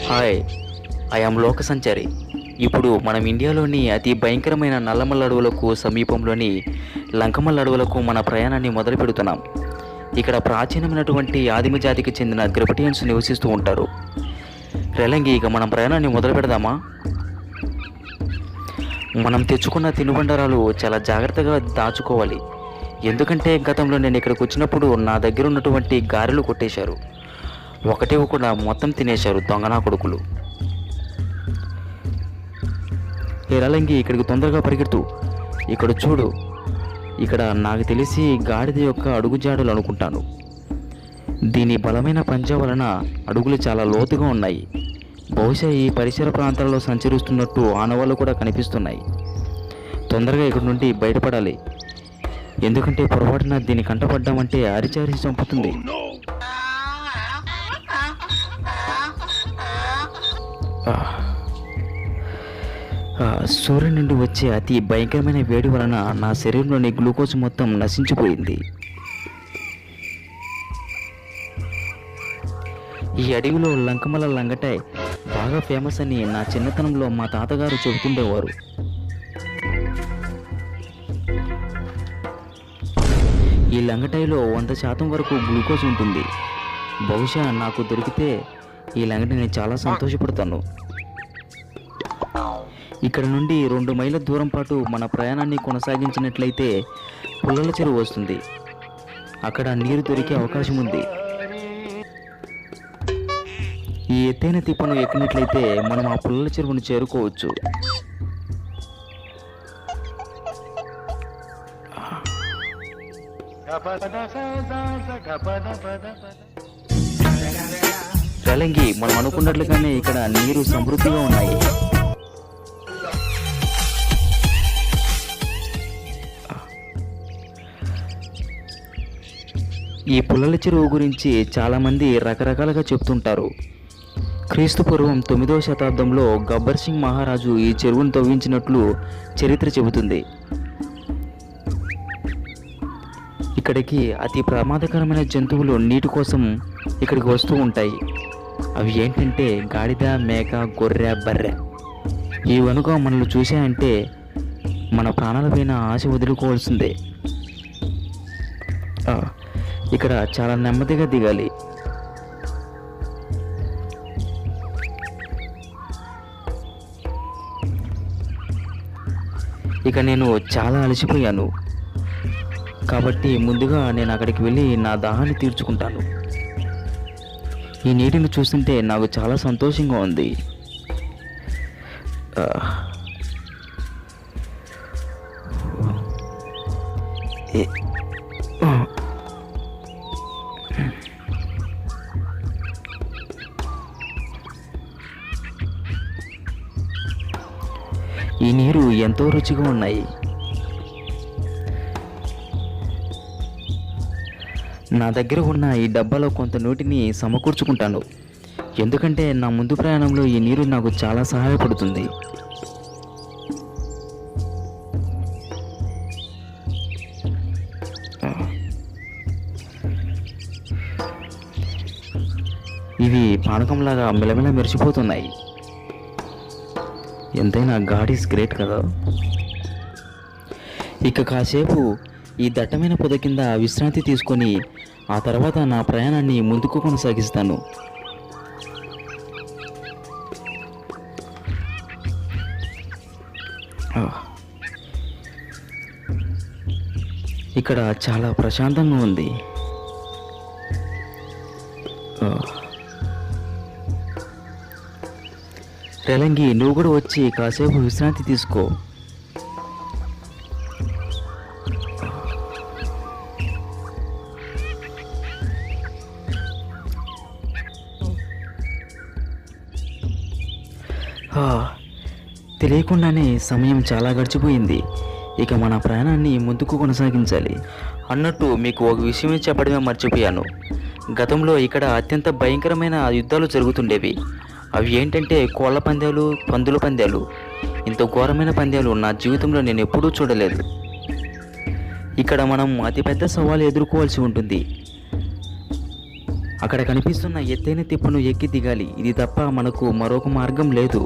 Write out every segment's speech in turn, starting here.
Hi, I am లోక సంచారి. ఇప్పుడు మనం ఇండియాలోని అతి భయంకరమైన నల్లమల్ల అడవులకు సమీపంలోని లంకమల్ల అడవులకు మన ప్రయాణాన్ని మొదలు పెడుతున్నాం. ఇక్కడ ప్రాచీనమైనటువంటి ఆదిమ జాతికి చెందిన గ్రెపటియన్స్ నివసిస్తూ ఉంటారు. రెలంగి, ఇక మనం ప్రయాణాన్ని మొదలు పెడదామా? మనం తెచ్చుకున్న తినుబండారాలు చాలా జాగ్రత్తగా దాచుకోవాలి. ఎందుకంటే గతంలో నేను ఇక్కడికి వచ్చినప్పుడు నా దగ్గర ఉన్నటువంటి గారెలు కొట్టేశారు. ఒకటే కూడా మొత్తం తినేశారు దొంగనా కొడుకులు. ఏ రలంగి, ఇక్కడికి తొందరగా పరిగెత్తు. ఇక్కడ చూడు, ఇక్కడ నాకు తెలిసి గాడిద యొక్క అడుగుజాడలు అనుకుంటాను. దీని బలమైన పంజా వలన అడుగులు చాలా లోతుగా ఉన్నాయి. బహుశా ఈ పరిసర ప్రాంతాల్లో సంచరిస్తున్నట్టు ఆనవాళ్ళు కూడా కనిపిస్తున్నాయి. తొందరగా ఇక్కడ నుండి బయటపడాలి. ఎందుకంటే పొరపాటున దీని కంటపడ్డామంటే అరిచారి చంపుతుంది. సూర్యుడి నుండి వచ్చే అతి భయంకరమైన వేడి వలన నా శరీరంలోని గ్లూకోజ్ మొత్తం నశించిపోయింది. ఈ అడవిలో లంకమల్ల లంగటాయ్ బాగా ఫేమస్ అని నా చిన్నతనంలో మా తాతగారు చెబుతుండేవారు. ఈ లంగటాయిలో 100% వరకు గ్లూకోజ్ ఉంటుంది. బహుశా నాకు దొరికితే ఈ లంగటిని చాలా సంతోషపడతాను. ఇక్కడ నుండి 2 మైళ్ళ దూరం పాటు మన ప్రయాణాన్ని కొనసాగించినట్లయితే పుల్లల చెరువు వస్తుంది. అక్కడ నీరు దొరికే అవకాశం ఉంది. ఈ ఎత్తైన తిప్పను ఎక్కినట్లయితే మనం ఆ పుల్లల చెరువును చేరుకోవచ్చు. రెలంగి, మనం అనుకున్నట్లుగానే ఇక్కడ నీరు సమృద్ధిగా ఉన్నాయి. ఈ పుల్లల చెరువు గురించి చాలామంది రకరకాలుగా చెప్తుంటారు. క్రీస్తు పూర్వం 9వ శతాబ్దంలో గబ్బర్ సింగ్ మహారాజు ఈ చెరువును తవ్వించినట్లు చరిత్ర చెబుతుంది. ఇక్కడికి అతి ప్రమాదకరమైన జంతువులు నీటి కోసం ఇక్కడికి వస్తూ ఉంటాయి. అవి ఏంటంటే గాడిద, మేక, గొర్రె, బర్రె. ఈ వెనుక మనల్ని చూశాయంటే మన ప్రాణాలపైన ఆశ వదులుకోవాల్సిందే. ఇక్కడ చాలా నెమ్మదిగా దిగాలి. ఇక నేను చాలా అలసిపోయాను కాబట్టి ముందుగా నేను అక్కడికి వెళ్ళి నా దాహాన్ని తీర్చుకుంటాను. ఈ నీటిని చూస్తుంటే నాకు చాలా సంతోషంగా ఉంది. ఈ నీరు ఎంతో రుచిగా ఉన్నాయి. నా దగ్గర ఉన్న ఈ డబ్బాలో కొంత నీటిని సమకూర్చుకుంటాను. ఎందుకంటే నా ముందు ప్రయాణంలో ఈ నీరు నాకు చాలా సహాయపడుతుంది. ఇవి పానకంలాగా మెలమెల మెరిసిపోతున్నాయి. ఎంతైనా గాడ్ ఈజ్ గ్రేట్ కదా. ఇక కాసేపు ఈ దట్టమైన పొద కింద విశ్రాంతి తీసుకొని ఆ తర్వాత నా ప్రయాణాన్ని ముందుకు కొనసాగిస్తాను. ఇక్కడ చాలా ప్రశాంతంగా ఉంది. రెలంగి, నువ్వు కూడా వచ్చి కాసేపు విశ్రాంతి తీసుకో. తెలియకుండానే సమయం చాలా గడిచిపోయింది. ఇక మన ప్రయాణాన్ని ముందుకు కొనసాగించాలి. అన్నట్టు మీకు ఒక విషయం చెప్పడమే మర్చిపోయాను. గతంలో ఇక్కడ అత్యంత భయంకరమైన యుద్ధాలు జరుగుతుండేవి. అవి ఏంటంటే కోళ్ల పందాలు, పందుల పందాలు. ఇంత ఘోరమైన పందాలు నా జీవితంలో నేను ఎప్పుడూ చూడలేదు. ఇక్కడ మనం అతిపెద్ద సవాలు ఎదుర్కోవాల్సి ఉంటుంది. అక్కడ కనిపిస్తున్న ఎత్తైన తిప్పను ఎక్కి దిగాలి. ఇది తప్ప మనకు మరొక మార్గం లేదు.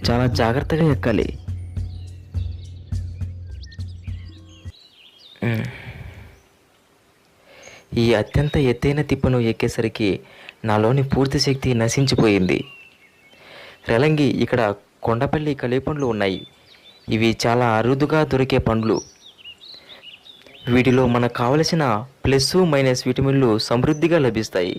చాలా జాగ్రత్తగా ఎక్కాలి. ఈ అత్యంత ఎత్తైన తిప్పను ఎక్కేసరికి నాలోని పూర్తి శక్తి నశించిపోయింది. రెలంగి, ఇక్కడ కొండపల్లి కలిపండ్లు ఉన్నాయి. ఇవి చాలా అరుదుగా దొరికే పండ్లు. వీటిలో మనకు కావలసిన ప్లస్ మైనస్ విటమిన్లు సమృద్ధిగా లభిస్తాయి.